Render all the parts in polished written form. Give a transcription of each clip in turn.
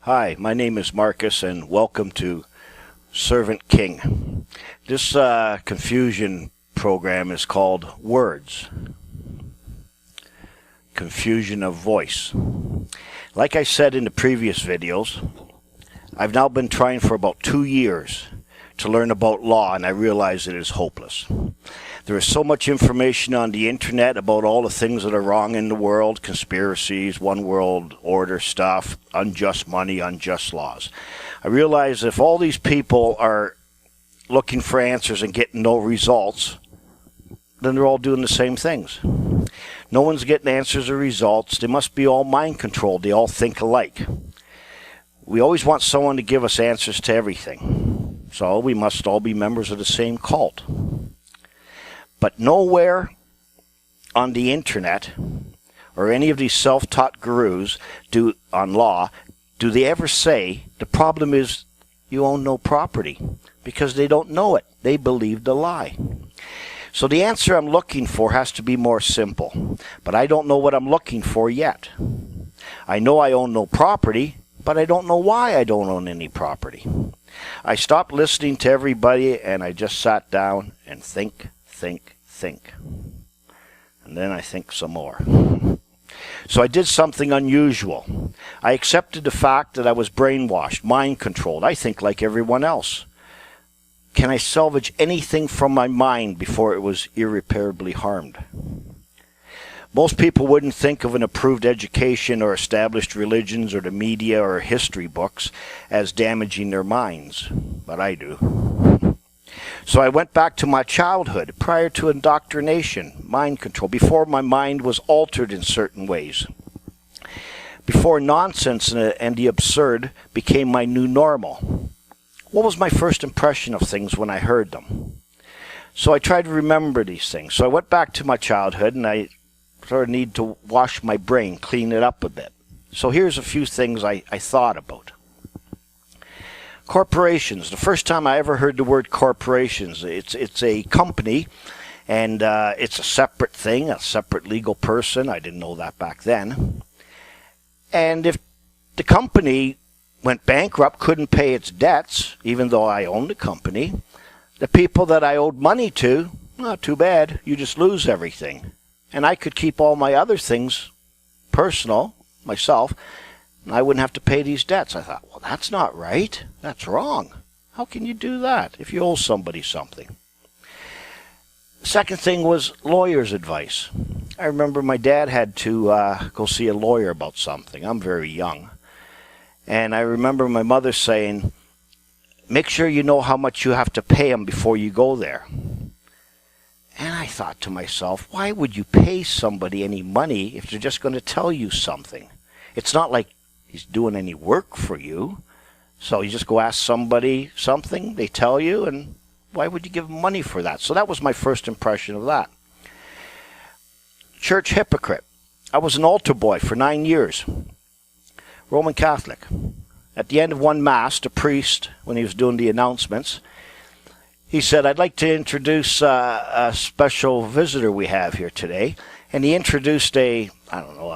Hi, my name is Marcus, and welcome to Servant King. This confusion program is called Words. Confusion of voice. Like I said in the previous videos, I've now been trying for about 2 years to learn about law, and I realize it is hopeless. There is so much information on the internet about all the things that are wrong in the world, conspiracies, one world order stuff, unjust money, unjust laws. I realize if all these people are looking for answers and getting no results, then they're all doing the same things. No one's getting answers or results. They must be all mind controlled. They all think alike. We always want someone to give us answers to everything. So we must all be members of the same cult. But nowhere on the internet or any of these self-taught gurus on law do they ever say the problem is you own no property, because they don't know it. They believe the lie. So the answer I'm looking for has to be more simple, but I don't know what I'm looking for yet. I know I own no property, but I don't know why I don't own any property. I stopped listening to everybody and I just sat down and think. And then I think some more. So I did something unusual. I accepted the fact that I was brainwashed, mind controlled. I think like everyone else. Can I salvage anything from my mind before it was irreparably harmed? Most people wouldn't think of an approved education or established religions or the media or history books as damaging their minds, but I do. So I went back to my childhood, prior to indoctrination, mind control, before my mind was altered in certain ways, before nonsense and the absurd became my new normal. What was my first impression of things when I heard them? So I tried to remember these things. So I went back to my childhood, and I sort of need to wash my brain, clean it up a bit. So here's a few things I thought about. Corporations. The first time I ever heard the word corporations, it's a company, and it's a separate thing, a separate legal person. I didn't know that back then. And if the company went bankrupt, couldn't pay its debts, even though I owned the company, the people that I owed money to, not too bad, you just lose everything. And I could keep all my other things personal, myself, and I wouldn't have to pay these debts. I thought, well, that's not right. That's wrong. How can you do that if you owe somebody something? The second thing was lawyer's advice. I remember my dad had to go see a lawyer about something. I'm very young. And I remember my mother saying, make sure you know how much you have to pay him before you go there. And I thought to myself, why would you pay somebody any money if they're just going to tell you something? It's not like he's doing any work for you. So you just go ask somebody something, they tell you, and why would you give them money for that? So that was my first impression of that. Church hypocrite. I was an altar boy for 9 years. Roman Catholic. At the end of one Mass, the priest, when he was doing the announcements, he said, I'd like to introduce a special visitor we have here today. And he introduced a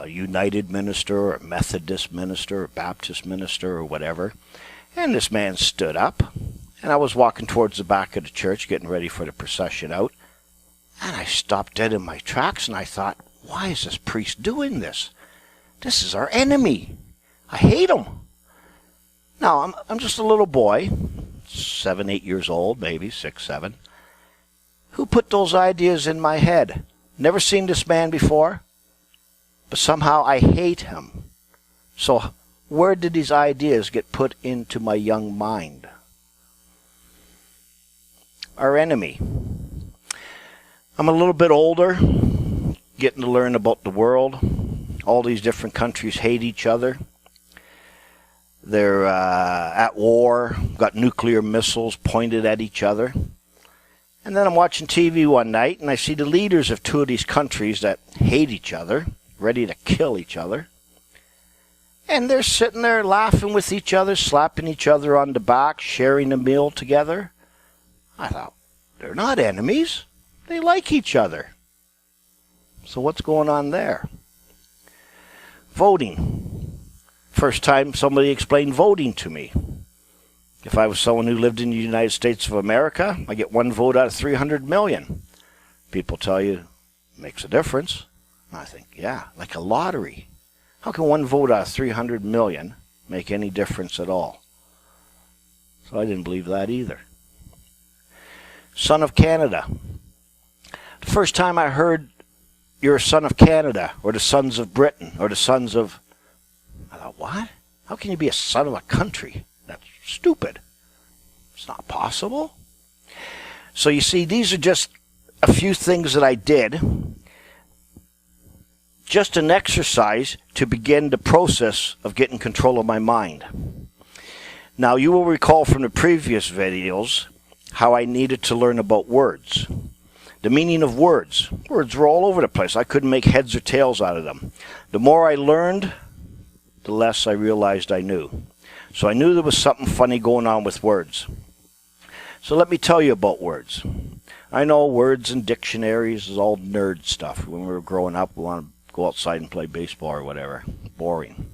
United minister or a Methodist minister or Baptist minister or whatever. And this man stood up. And I was walking towards the back of the church, getting ready for the procession out. And I stopped dead in my tracks and I thought, why is this priest doing this? This is our enemy. I hate him. Now, I'm just a little boy, 7, 8 years old, maybe 6, 7. Who put those ideas in my head? Never seen this man before, but somehow I hate him. So where did these ideas get put into my young mind? Our enemy. I'm a little bit older, getting to learn about the world. All these different countries hate each other. They're at war, got nuclear missiles pointed at each other. And then I'm watching TV one night, and I see the leaders of 2 of these countries that hate each other, ready to kill each other. And they're sitting there laughing with each other, slapping each other on the back, sharing a meal together. I thought, they're not enemies. They like each other. So what's going on there? Voting. First time somebody explained voting to me. If I was someone who lived in the United States of America, I get 1 vote out of 300 million. People tell you it makes a difference. And I think, yeah, like a lottery. How can 1 vote out of 300 million make any difference at all? So I didn't believe that either. Son of Canada. The first time I heard you're a son of Canada, or the sons of Britain, or the sons of... I thought, what? How can you be a son of a country? That's stupid. It's not possible. So you see, these are just a few things that I did. Just an exercise to begin the process of getting control of my mind. Now, you will recall from the previous videos how I needed to learn about words. The meaning of words. Words were all over the place. I couldn't make heads or tails out of them. The more I learned, the less I realized I knew. So I knew there was something funny going on with words. So let me tell you about words. I know words and dictionaries is all nerd stuff. When we were growing up, we wanted to go outside and play baseball or whatever. Boring.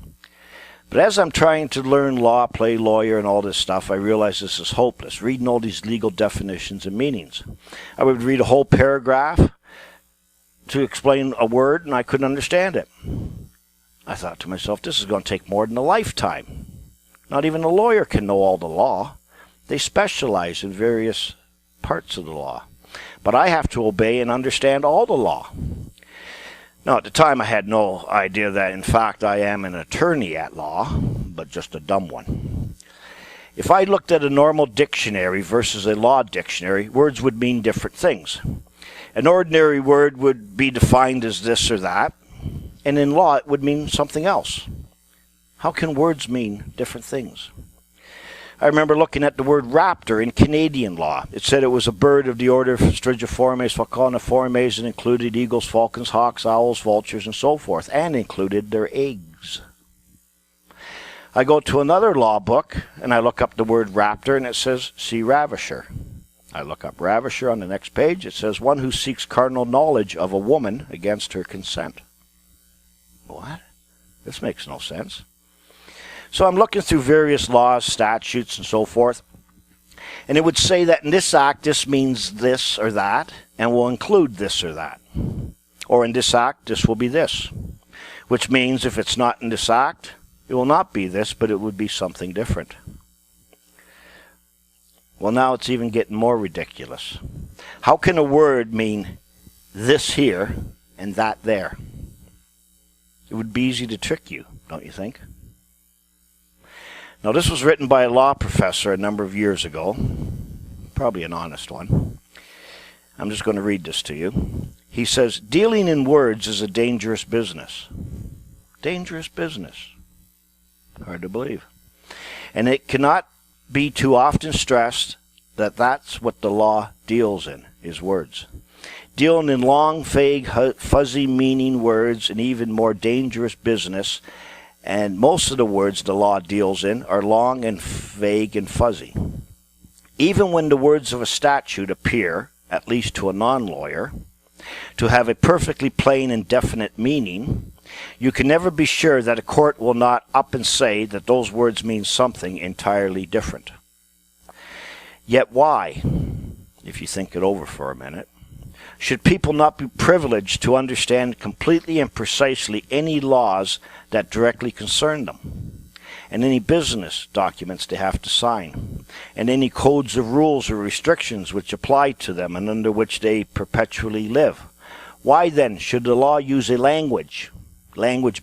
But as I'm trying to learn law, play lawyer, and all this stuff, I realize this is hopeless, reading all these legal definitions and meanings. I would read a whole paragraph to explain a word, and I couldn't understand it. I thought to myself, this is going to take more than a lifetime. Not even a lawyer can know all the law. They specialize in various parts of the law. But I have to obey and understand all the law. Now, at the time, I had no idea that, in fact, I am an attorney at law, but just a dumb one. If I looked at a normal dictionary versus a law dictionary, words would mean different things. An ordinary word would be defined as this or that, and in law, it would mean something else. How can words mean different things? I remember looking at the word raptor in Canadian law. It said it was a bird of the order Strigiformes, falconiformes, and included eagles, falcons, hawks, owls, vultures, and so forth, and included their eggs. I go to another law book, and I look up the word raptor, and it says sea ravisher. I look up ravisher on the next page. It says one who seeks carnal knowledge of a woman against her consent. What? This makes no sense. So I'm looking through various laws, statutes, and so forth. And it would say that in this act, this means this or that, and will include this or that. Or in this act, this will be this. Which means if it's not in this act, it will not be this, but it would be something different. Well, now it's even getting more ridiculous. How can a word mean this here and that there? It would be easy to trick you, don't you think? Now, this was written by a law professor a number of years ago, probably an honest one. I'm just going to read this to you. He says, dealing in words is a dangerous business. Dangerous business. Hard to believe. And it cannot be too often stressed that that's what the law deals in, is words. Dealing in long, vague, fuzzy meaning words, and even more dangerous business. And most of the words the law deals in are long and vague and fuzzy. Even when the words of a statute appear, at least to a non-lawyer, to have a perfectly plain and definite meaning, you can never be sure that a court will not up and say that those words mean something entirely different. Yet why, if you think it over for a minute, should people not be privileged to understand completely and precisely any laws that directly concern them, and any business documents they have to sign, and any codes of rules or restrictions which apply to them and under which they perpetually live? Why then should the law use a language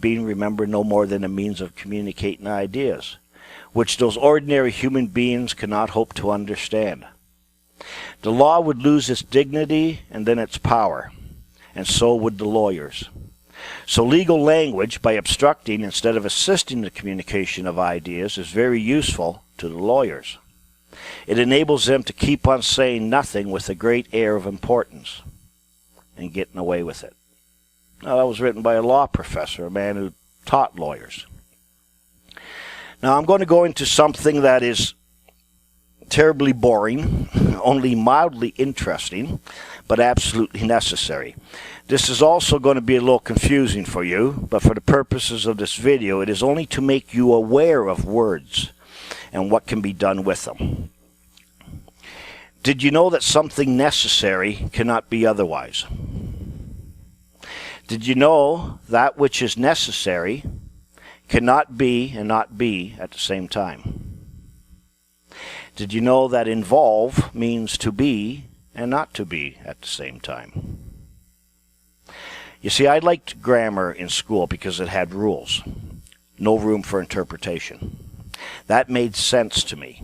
being, remember, no more than a means of communicating ideas, which those ordinary human beings cannot hope to understand? The law would lose its dignity and then its power, and so would the lawyers. So legal language, by obstructing instead of assisting the communication of ideas, is very useful to the lawyers. It enables them to keep on saying nothing with a great air of importance and getting away with it. Now, that was written by a law professor, a man who taught lawyers. Now, I'm going to go into something that is not terribly boring, only mildly interesting, but absolutely necessary. This is also going to be a little confusing for you, but for the purposes of this video, it is only to make you aware of words and what can be done with them. Did you know that something necessary cannot be otherwise? Did you know that which is necessary cannot be and not be at the same time? Did you know that involve means to be and not to be at the same time? You see, I liked grammar in school because it had rules. No room for interpretation. That made sense to me.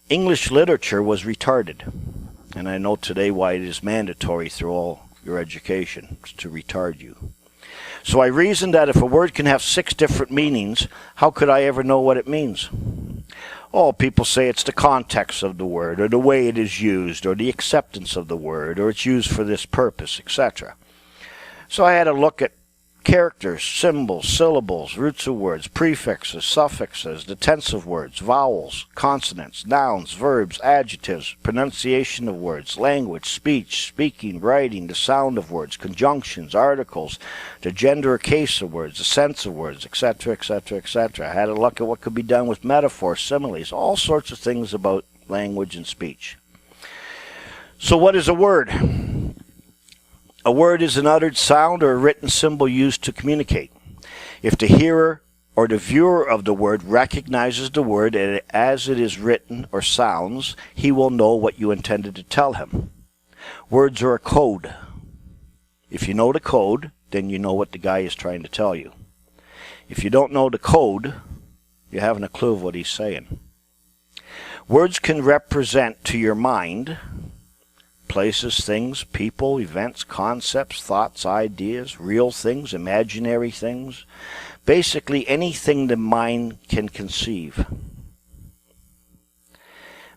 English literature was retarded. And I know today why it is mandatory through all your education to retard you. So I reasoned that if a word can have 6 different meanings, how could I ever know what it means? Oh, people say it's the context of the word, or the way it is used, or the acceptance of the word, or it's used for this purpose, etc. So I had a look at characters, symbols, syllables, roots of words, prefixes, suffixes, the tense of words, vowels, consonants, nouns, verbs, adjectives, pronunciation of words, language, speech, speaking, writing, the sound of words, conjunctions, articles, the gender or case of words, the sense of words, etc., etc., etc. I had a look at what could be done with metaphors, similes, all sorts of things about language and speech. So what is a word? A word is an uttered sound or a written symbol used to communicate. If the hearer or the viewer of the word recognizes the word as it is written or sounds, he will know what you intended to tell him. Words are a code. If you know the code, then you know what the guy is trying to tell you. If you don't know the code, you haven't a clue of what he's saying. Words can represent to your mind places, things, people, events, concepts, thoughts, ideas, real things, imaginary things, basically anything the mind can conceive.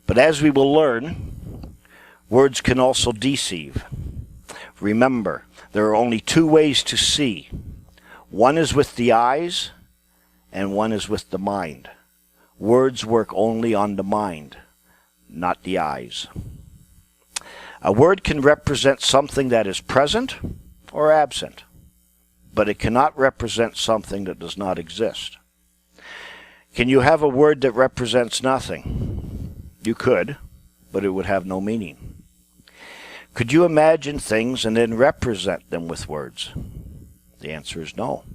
But as we will learn, words can also deceive. Remember, there are only 2 ways to see. One is with the eyes, and one is with the mind. Words work only on the mind, not the eyes. A word can represent something that is present or absent, but it cannot represent something that does not exist. Can you have a word that represents nothing? You could, but it would have no meaning. Could you imagine things and then represent them with words? The answer is no,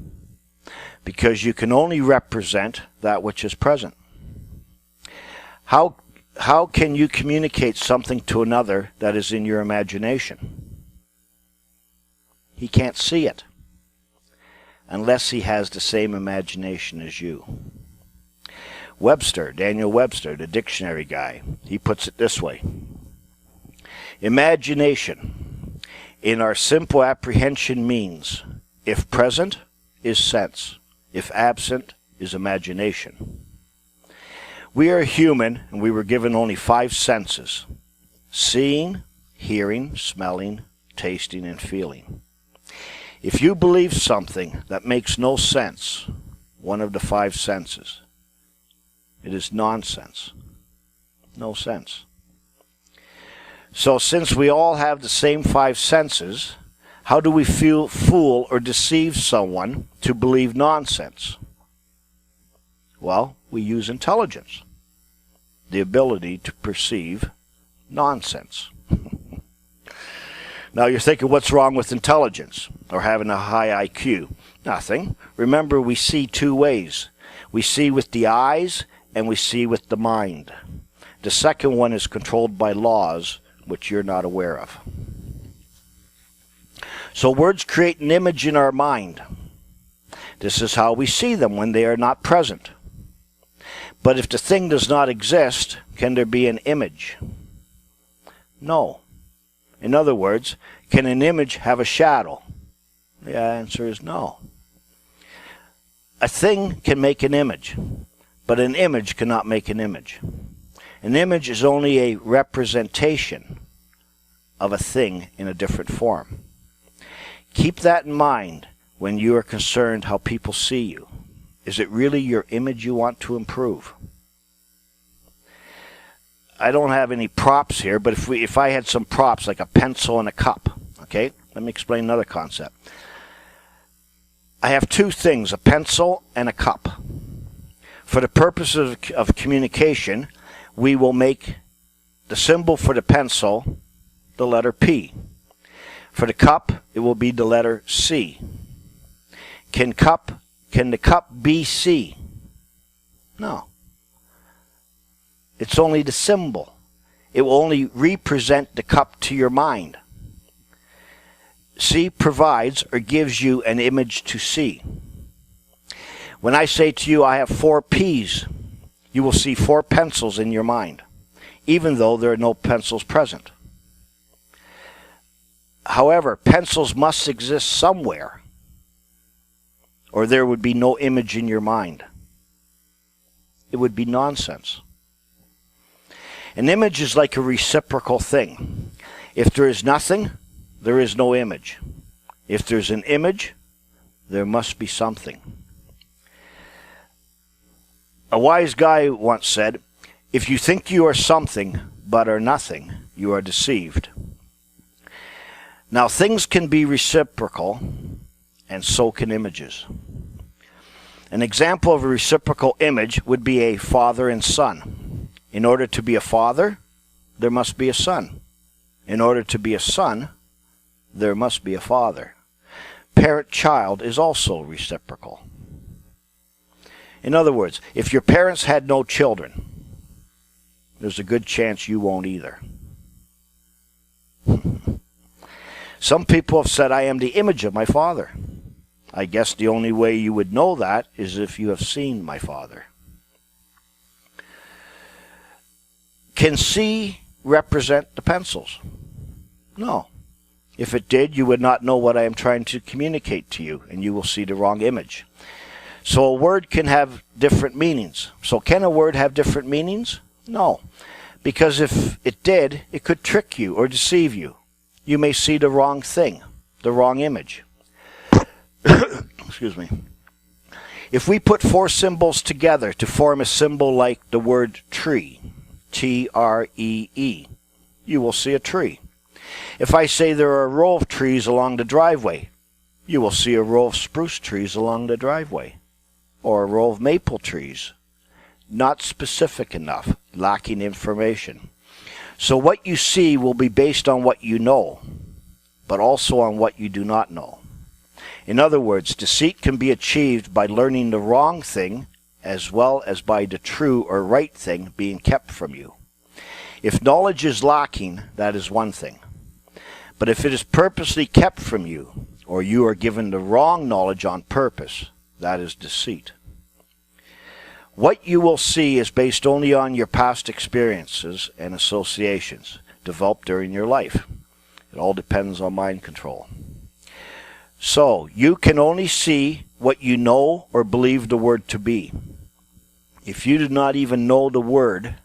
because you can only represent that which is present. How can you communicate something to another that is in your imagination? He can't see it unless he has the same imagination as you. Webster, Daniel Webster, the dictionary guy, he puts it this way. Imagination, in our simple apprehension, means if present is sense, if absent is imagination. We are human, and we were given only 5 senses: seeing, hearing, smelling, tasting, and feeling. If you believe something that makes no sense, one of the 5 senses, it is nonsense. No sense. So since we all have the same 5 senses, how do we fool or deceive someone to believe nonsense? Well, we use intelligence, the ability to perceive nonsense. Now you're thinking, what's wrong with intelligence or having a high IQ? Nothing. Remember, we see 2 ways. We see with the eyes and we see with the mind. The second one is controlled by laws which you're not aware of. So words create an image in our mind. This is how we see them when they are not present. But if the thing does not exist, can there be an image? No. In other words, can an image have a shadow? The answer is no. A thing can make an image, but an image cannot make an image. An image is only a representation of a thing in a different form. Keep that in mind when you are concerned how people see you. Is it really your image you want to improve? I don't have any props here, but if I had some props like a pencil and a cup, okay? Let me explain another concept. I have two things, a pencil and a cup. For the purposes of communication, we will make the symbol for the pencil the letter P. For the cup, it will be the letter C. Can the cup be C? No. It's only the symbol. It will only represent the cup to your mind. C provides or gives you an image to see. When I say to you, I have 4 P's, you will see 4 pencils in your mind, even though there are no pencils present. However, pencils must exist somewhere, or there would be no image in your mind. It would be nonsense. An image is like a reciprocal thing. If there is nothing, there is no image. If there's an image, there must be something. A wise guy once said, if you think you are something but are nothing, you are deceived. Now, things can be reciprocal, and so can images. An example of a reciprocal image would be a father and son. In order to be a father, there must be a son. In order to be a son, there must be a father. Parent-child is also reciprocal. In other words, if your parents had no children, there's a good chance you won't either. Some people have said, I am the image of my father. I guess the only way you would know that is if you have seen my father. Can C represent the pencils? No. If it did, you would not know what I am trying to communicate to you, and you will see the wrong image. So a word can have different meanings. So can a word have different meanings? No. Because if it did, it could trick you or deceive you. You may see the wrong thing, the wrong image. Excuse me. If we put 4 symbols together to form a symbol like the word tree, T-R-E-E, you will see a tree. If I say there are a row of trees along the driveway, you will see a row of spruce trees along the driveway, or a row of maple trees. Not specific enough, lacking information. So what you see will be based on what you know, but also on what you do not know. In other words, deceit can be achieved by learning the wrong thing as well as by the true or right thing being kept from you. If knowledge is lacking, that is one thing. But if it is purposely kept from you, or you are given the wrong knowledge on purpose, that is deceit. What you will see is based only on your past experiences and associations developed during your life. It all depends on mind control. So, you can only see what you know or believe the word to be. If you do not even know the word,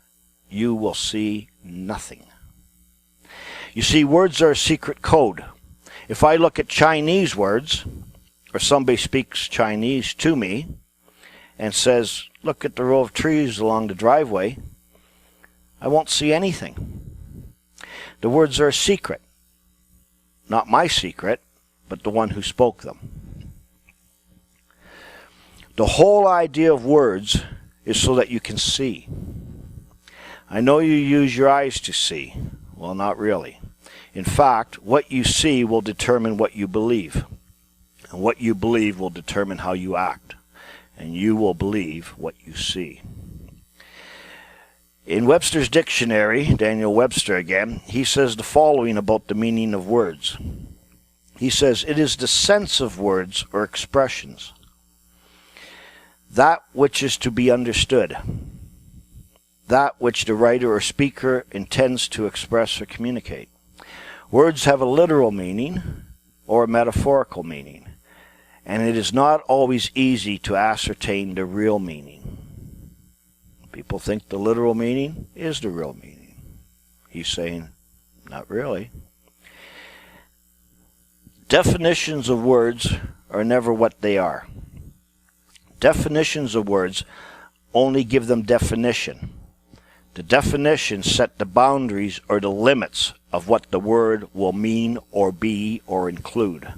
you will see nothing. You see, words are a secret code. If I look at Chinese words, or somebody speaks Chinese to me and says, look at the row of trees along the driveway, I won't see anything. The words are a secret. Not my secret, but the one who spoke them. The whole idea of words is so that you can see. I know you use your eyes to see. Well, not really. In fact, what you see will determine what you believe. And what you believe will determine how you act. And you will believe what you see. In Webster's dictionary, Daniel Webster again, he says the following about the meaning of words. He says, it is the sense of words or expressions, that which is to be understood, that which the writer or speaker intends to express or communicate. Words have a literal meaning or a metaphorical meaning, and it is not always easy to ascertain the real meaning. People think the literal meaning is the real meaning. He's saying, not really. Definitions of words are never what they are. Definitions of words only give them definition. The definitions set the boundaries or the limits of what the word will mean or be or include.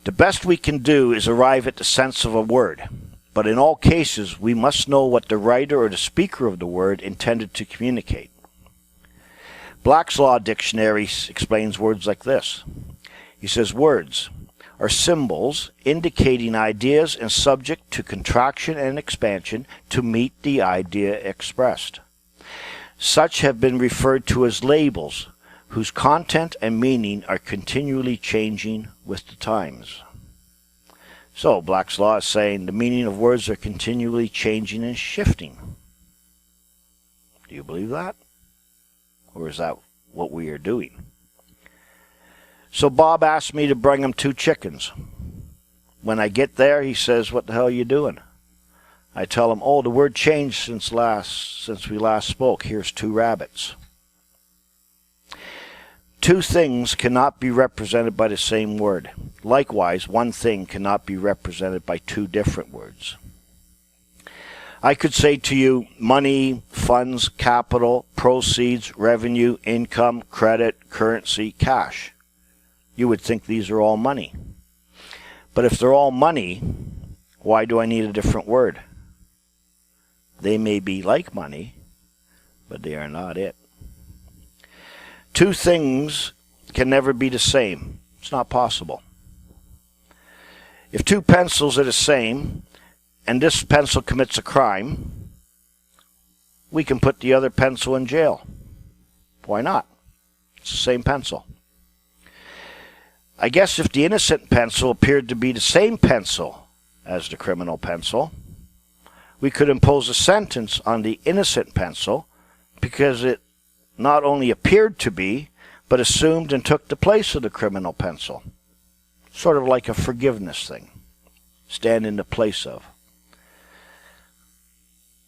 The best we can do is arrive at the sense of a word, but in all cases we must know what the writer or the speaker of the word intended to communicate. Black's Law Dictionary explains words like this. He says, words are symbols indicating ideas and subject to contraction and expansion to meet the idea expressed. Such have been referred to as labels, whose content and meaning are continually changing with the times. So, Black's Law is saying the meaning of words are continually changing and shifting. Do you believe that? Or is that what we are doing? So Bob asked me to bring him 2 chickens. When I get there, he says, "What the hell are you doing?" I tell him, "Oh, the word changed since we last spoke. Here's 2 rabbits." 2 things cannot be represented by the same word. Likewise, one thing cannot be represented by 2 different words. I could say to you, money, funds, capital, proceeds, revenue, income, credit, currency, cash. You would think these are all money. But if they're all money, why do I need a different word? They may be like money, but they are not it. 2 things can never be the same. It's not possible. If 2 pencils are the same, and this pencil commits a crime, we can put the other pencil in jail. Why not? It's the same pencil. I guess if the innocent pencil appeared to be the same pencil as the criminal pencil, we could impose a sentence on the innocent pencil because it not only appeared to be, but assumed and took the place of the criminal pencil. Sort of like a forgiveness thing. Stand in the place of.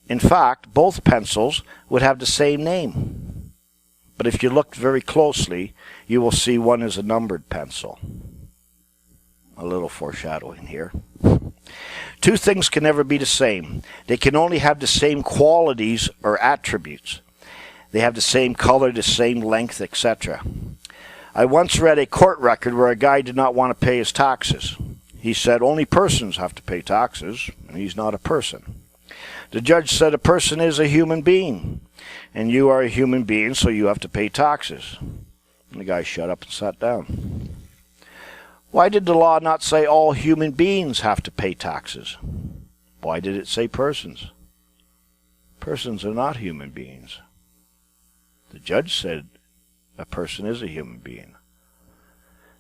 In fact, both pencils would have the same name. But if you look very closely, you will see one is a numbered pencil. A little foreshadowing here. 2 things can never be the same. They can only have the same qualities or attributes. They have the same color, the same length, etc. I once read a court record where a guy did not want to pay his taxes. He said only persons have to pay taxes, and he's not a person. The judge said a person is a human being, and you are a human being, so you have to pay taxes. And the guy shut up and sat down. Why did the law not say all human beings have to pay taxes? Why did it say persons? Persons are not human beings. The judge said a person is a human being.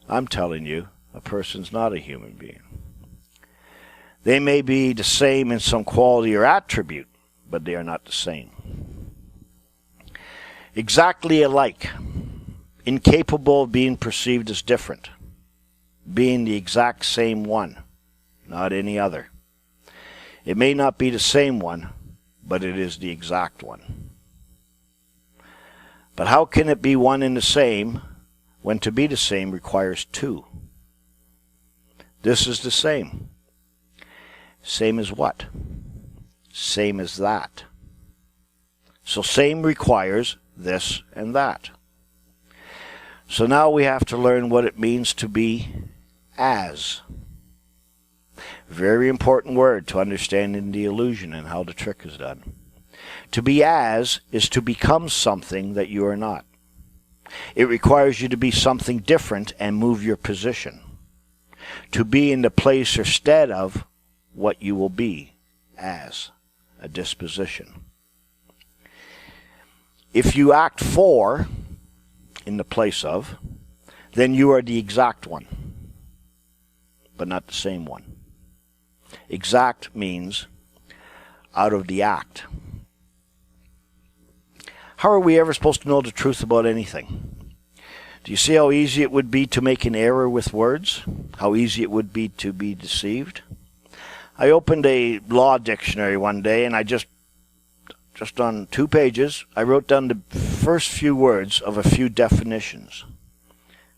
I'm telling you, a person's not a human being. They may be the same in some quality or attribute, but they are not the same. Exactly alike, incapable of being perceived as different, being the exact same one, not any other. It may not be the same one, but it is the exact one. But how can it be one and the same when to be the same requires 2? This is the same. Same as what? Same as that. So same requires this and that. So now we have to learn what it means to be as. Very important word to understanding the illusion and how the trick is done. To be as is to become something that you are not. It requires you to be something different and move your position. To be in the place or stead of what you will be as a disposition. If you act for in the place of, then you are the exact one, but not the same one. Exact means out of the act. How are we ever supposed to know the truth about anything? Do you see how easy it would be to make an error with words? How easy it would be to be deceived? I opened a law dictionary one day, and I just on 2 pages, I wrote down the first few words of a few definitions.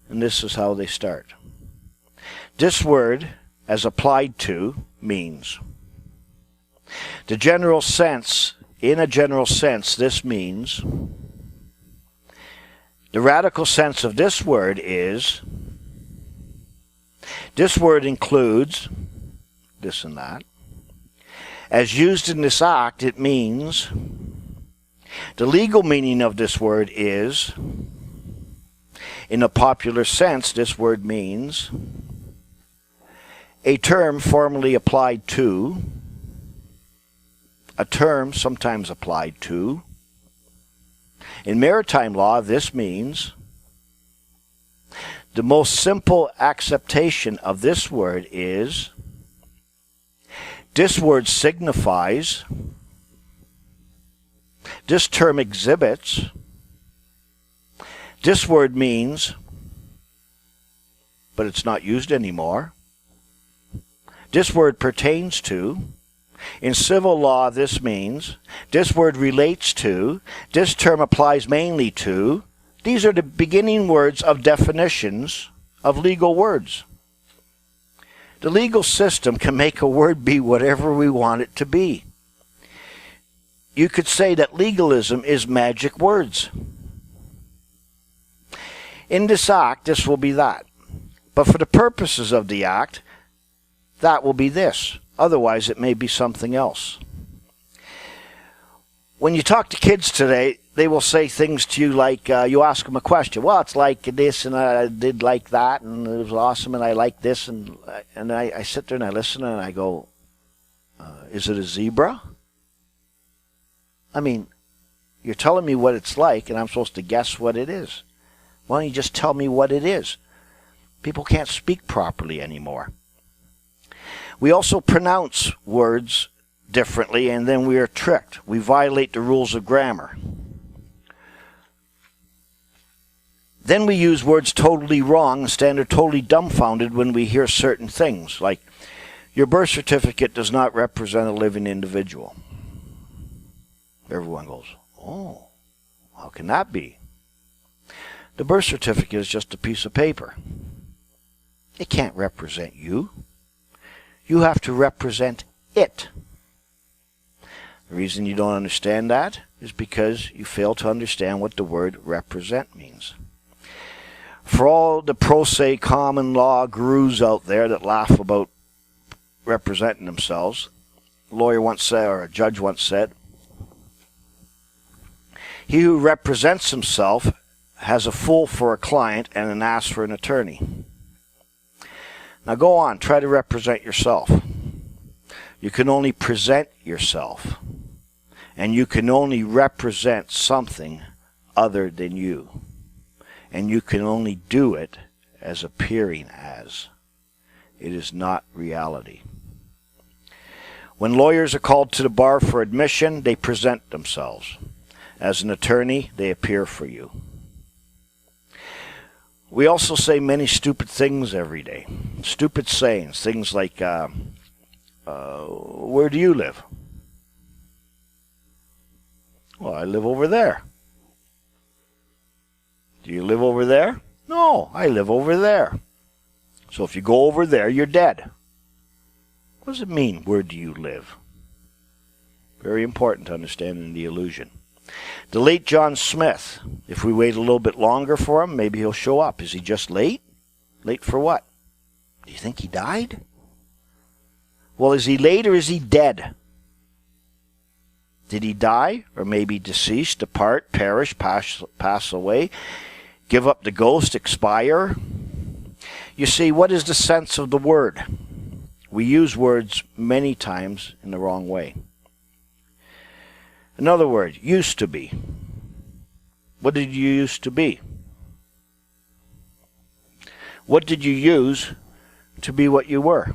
And this is how they start. This word, as applied to, means. The general sense in a general sense, this means, the radical sense of this word is, this word includes this and that. As used in this act, it means, the legal meaning of this word is, in a popular sense, this word means a term formally applied to, a term sometimes applied to. In maritime law, this means the most simple acceptation of this word is, this word signifies, this term exhibits, this word means, but it's not used anymore. This word pertains to. In civil law, this means, this word relates to, this term applies mainly to. These are the beginning words of definitions of legal words. The legal system can make a word be whatever we want it to be. You could say that legalism is magic words. In this act, this will be that. But for the purposes of the act, that will be this. Otherwise, it may be something else. When you talk to kids today, they will say things to you like, you ask them a question. Well, it's like this, and I did like that, and it was awesome, and I like this. And I sit there and I listen, and I go, is it a zebra? I mean, you're telling me what it's like, and I'm supposed to guess what it is. Why don't you just tell me what it is? People can't speak properly anymore. We also pronounce words differently, and then we are tricked. We violate the rules of grammar. Then we use words totally wrong and stand there totally dumbfounded when we hear certain things, like, your birth certificate does not represent a living individual. Everyone goes, oh, how can that be? The birth certificate is just a piece of paper. It can't represent you. You have to represent it. The reason you don't understand that is because you fail to understand what the word represent means. For all the pro se common law gurus out there that laugh about representing themselves, a lawyer once said, or a judge once said, he who represents himself has a fool for a client and an ass for an attorney. Now go on, try to represent yourself. You can only present yourself, and you can only represent something other than you. And you can only do it as appearing as. It is not reality. When lawyers are called to the bar for admission, they present themselves. As an attorney, they appear for you. We also say many stupid things every day. Stupid sayings. Things like, where do you live? Well, I live over there. Do you live over there? No, I live over there. So if you go over there, you're dead. What does it mean, where do you live? Very important to understanding the illusion. The late John Smith, if we wait a little bit longer for him, maybe he'll show up. Is he just late? Late for what? Do you think he died? Well, is he late or is he dead? Did he die? Or maybe deceased, depart, perish, pass away, give up the ghost, expire? You see, what is the sense of the word? We use words many times in the wrong way. Another word, used to be. What did you used to be? What did you use to be what you were?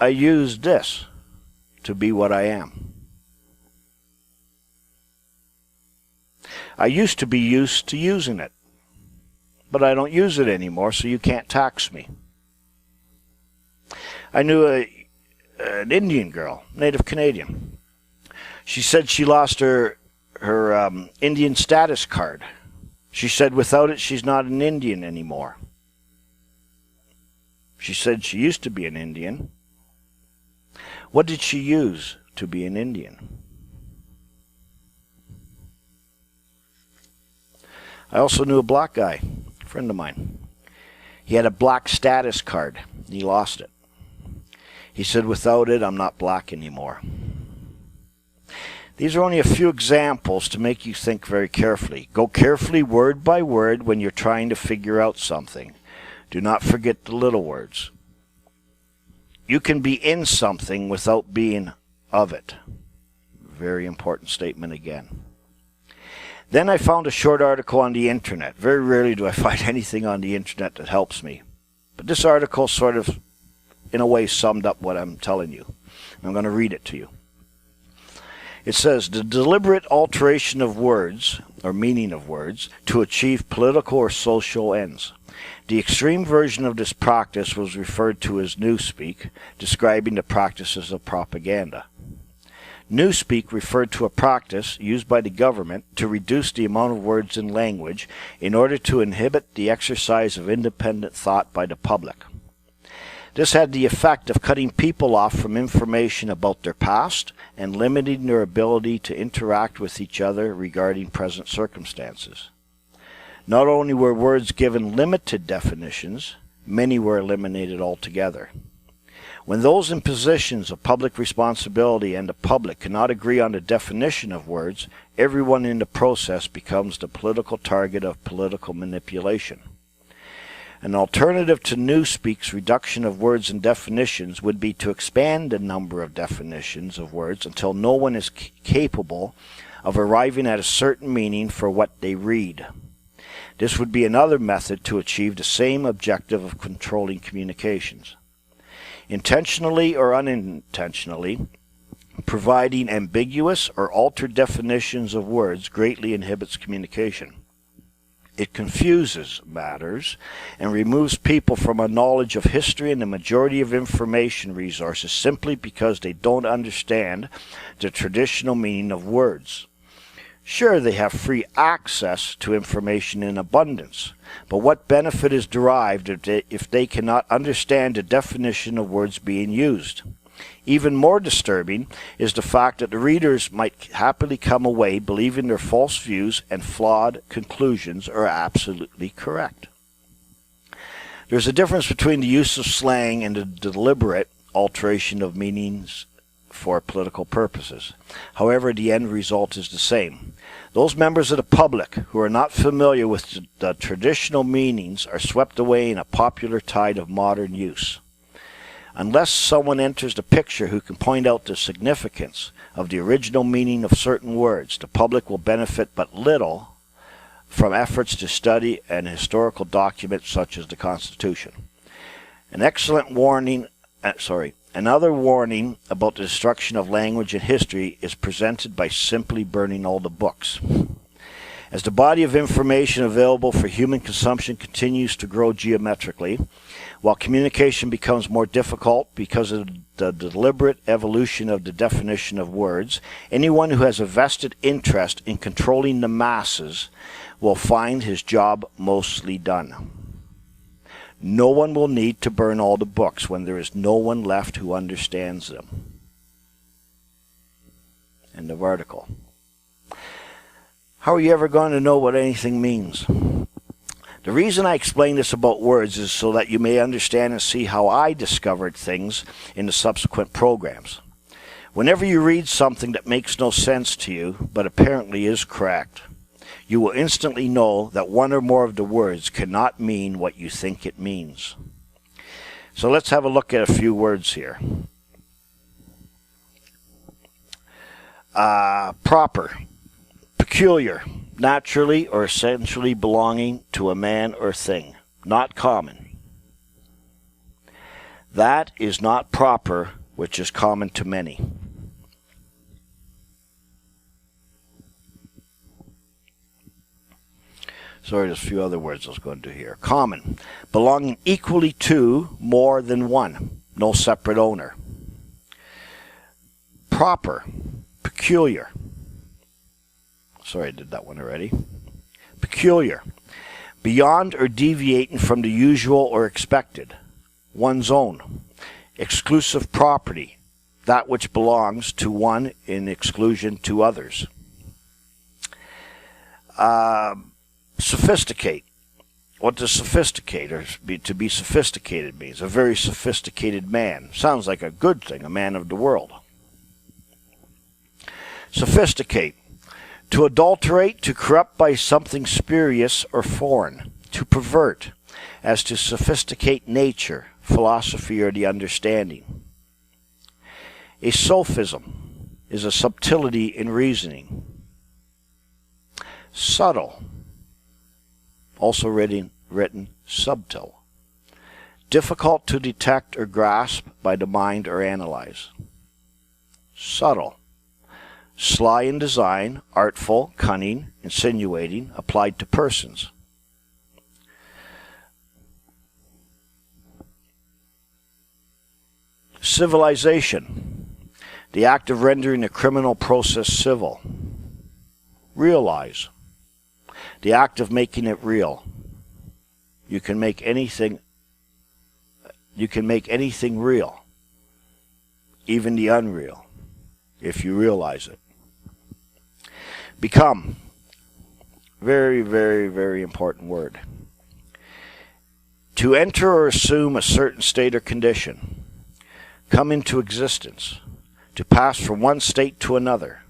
I used this to be what I am. I used to be used to using it, but I don't use it anymore, so you can't tax me. I knew an Indian girl, Native Canadian. She said she lost her Indian status card. She said without it, she's not an Indian anymore. She said she used to be an Indian. What did she use to be an Indian? I also knew a black guy, a friend of mine. He had a black status card. He lost it. He said, without it, I'm not black anymore. These are only a few examples to make you think very carefully. Go carefully word by word when you're trying to figure out something. Do not forget the little words. You can be in something without being of it. Very important statement again. Then I found a short article on the internet. Very rarely do I find anything on the internet that helps me. But this article sort of, in a way, summed up what I'm telling you. I'm going to read it to you. It says, the deliberate alteration of words, or meaning of words, to achieve political or social ends. The extreme version of this practice was referred to as newspeak, describing the practices of propaganda. Newspeak referred to a practice used by the government to reduce the amount of words in language in order to inhibit the exercise of independent thought by the public. This had the effect of cutting people off from information about their past and limiting their ability to interact with each other regarding present circumstances. Not only were words given limited definitions, many were eliminated altogether. When those in positions of public responsibility and the public cannot agree on the definition of words, everyone in the process becomes the political target of political manipulation. An alternative to newspeak's reduction of words and definitions would be to expand the number of definitions of words until no one is capable of arriving at a certain meaning for what they read. This would be another method to achieve the same objective of controlling communications. Intentionally or unintentionally, providing ambiguous or altered definitions of words greatly inhibits communication. It confuses matters and removes people from a knowledge of history and the majority of information resources simply because they don't understand the traditional meaning of words. Sure, they have free access to information in abundance, but what benefit is derived if they cannot understand the definition of words being used? Even more disturbing is the fact that the readers might happily come away believing their false views and flawed conclusions are absolutely correct. There's a difference between the use of slang and the deliberate alteration of meanings for political purposes. However, the end result is the same. Those members of the public who are not familiar with the traditional meanings are swept away in a popular tide of modern use. Unless someone enters the picture who can point out the significance of the original meaning of certain words, the public will benefit but little from efforts to study an historical document such as the Constitution. Another warning about the destruction of language and history is presented by simply burning all the books. As the body of information available for human consumption continues to grow geometrically, while communication becomes more difficult because of the deliberate evolution of the definition of words, anyone who has a vested interest in controlling the masses will find his job mostly done. No one will need to burn all the books when there is no one left who understands them. End of article. How are you ever going to know what anything means? The reason I explain this about words is so that you may understand and see how I discovered things in the subsequent programs. Whenever you read something that makes no sense to you, but apparently is correct, you will instantly know that one or more of the words cannot mean what you think it means. So let's have a look at a few words here. Proper, peculiar, naturally or essentially belonging to a man or thing, not common. That is not proper, which is common to many. Sorry, there's a few other words I was going to do here. Common, belonging equally to more than one, no separate owner. Proper, peculiar. Sorry, I did that one already. Peculiar, beyond or deviating from the usual or expected. One's own. Exclusive property, that which belongs to one in exclusion to others. Sophisticate. What does sophisticate or to be sophisticated means? A very sophisticated man. Sounds like a good thing, a man of the world. Sophisticate. To adulterate, to corrupt by something spurious or foreign. To pervert, as to sophisticate nature, philosophy, or the understanding. A sophism is a subtlety in reasoning. Subtle, also written subtle. Difficult to detect or grasp by the mind or analyze. Subtle. Sly in design, artful, cunning, insinuating, applied to persons. Civilization. The act of rendering a criminal process civil. Realize. The act of making it real. You can make anything real, even the unreal, if you realize it. Become. Very, very, very important word. To enter or assume a certain state or condition. Come into existence. To pass from one state to another.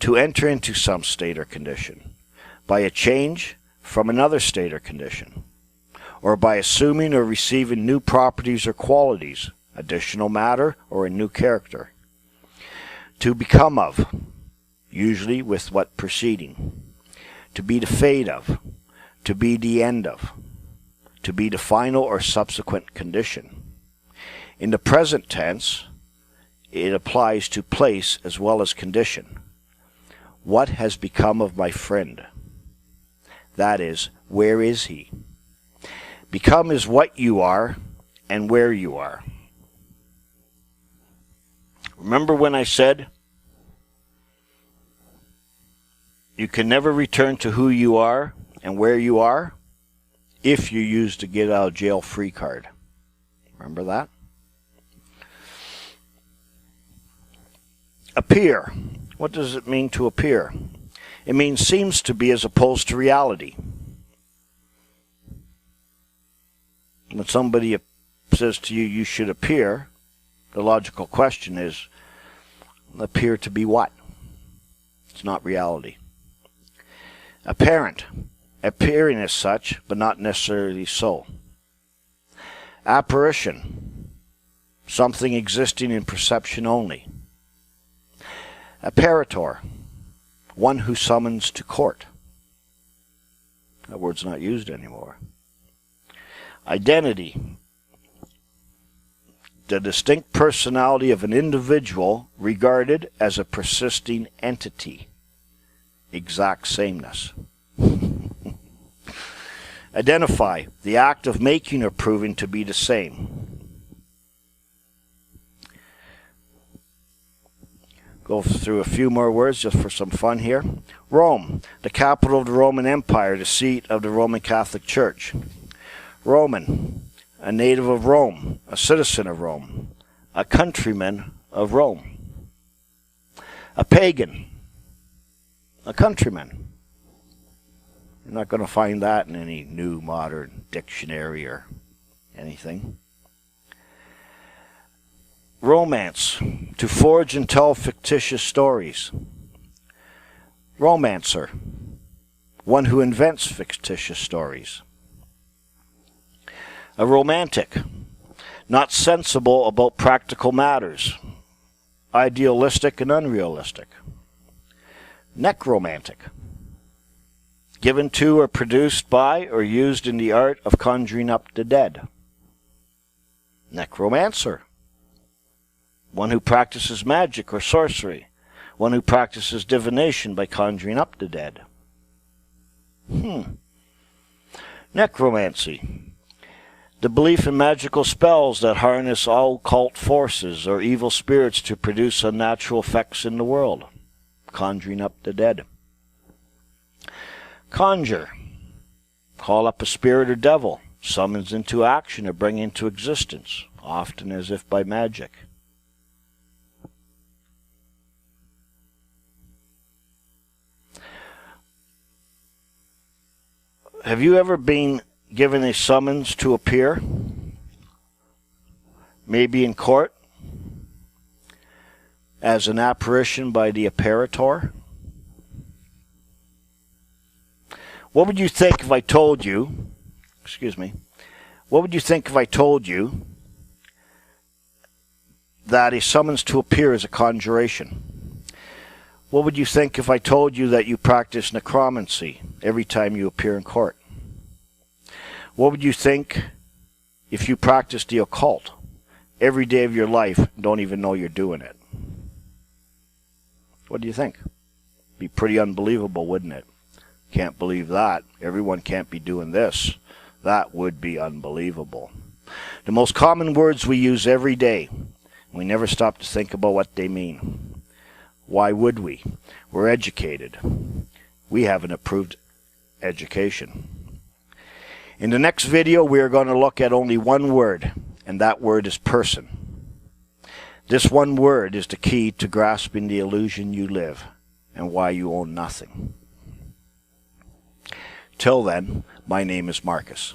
To enter into some state or condition. By a change from another state or condition. Or by assuming or receiving new properties or qualities, additional matter, or a new character. To become of. Usually with what preceding. To be the fate of. To be the end of. To be the final or subsequent condition. In the present tense, it applies to place as well as condition. What has become of my friend? That is, where is he? Become is what you are and where you are. Remember when I said you can never return to who you are and where you are if you use the get out of jail free card. Remember that? Appear. What does it mean to appear? It means seems to be as opposed to reality. When somebody says to you, you should appear, the logical question is, appear to be what? It's not reality. Apparent. Appearing as such, but not necessarily so. Apparition. Something existing in perception only. Apparitor. One who summons to court. That word's not used anymore. Identity. The distinct personality of an individual regarded as a persisting entity. Exact sameness. Identify. The act of making or proving to be the same. Go through a few more words just for some fun here. Rome, the capital of the Roman Empire, the seat of the Roman Catholic Church. Roman, a native of Rome, a citizen of Rome, a countryman of Rome. A pagan, a countryman. You're not going to find that in any new modern dictionary or anything. Romance, to forge and tell fictitious stories. Romancer, one who invents fictitious stories. A romantic, not sensible about practical matters, idealistic and unrealistic. Necromantic, given to or produced by or used in the art of conjuring up the dead. Necromancer, one who practices magic or sorcery, one who practices divination by conjuring up the dead. Necromancy, the belief in magical spells that harness all occult forces or evil spirits to produce unnatural effects in the world, conjuring up the dead. Conjure, call up a spirit or devil, summons into action or bring into existence, often as if by magic. Have you ever been given a summons to appear? Maybe in court? As an apparition by the apparitor? What would you think if I told you, what would you think if I told you that a summons to appear is a conjuration? What would you think if I told you that you practice necromancy every time you appear in court? What would you think if you practice the occult every day of your life and don't even know you're doing it? What do you think? Be pretty unbelievable, wouldn't it? Can't believe that. Everyone can't be doing this. That would be unbelievable. The most common words we use every day, we never stop to think about what they mean. Why would we? We're educated. We have an approved education. In the next video, we are going to look at only one word, and that word is person. This one word is the key to grasping the illusion you live and why you own nothing. Till then, my name is Marcus.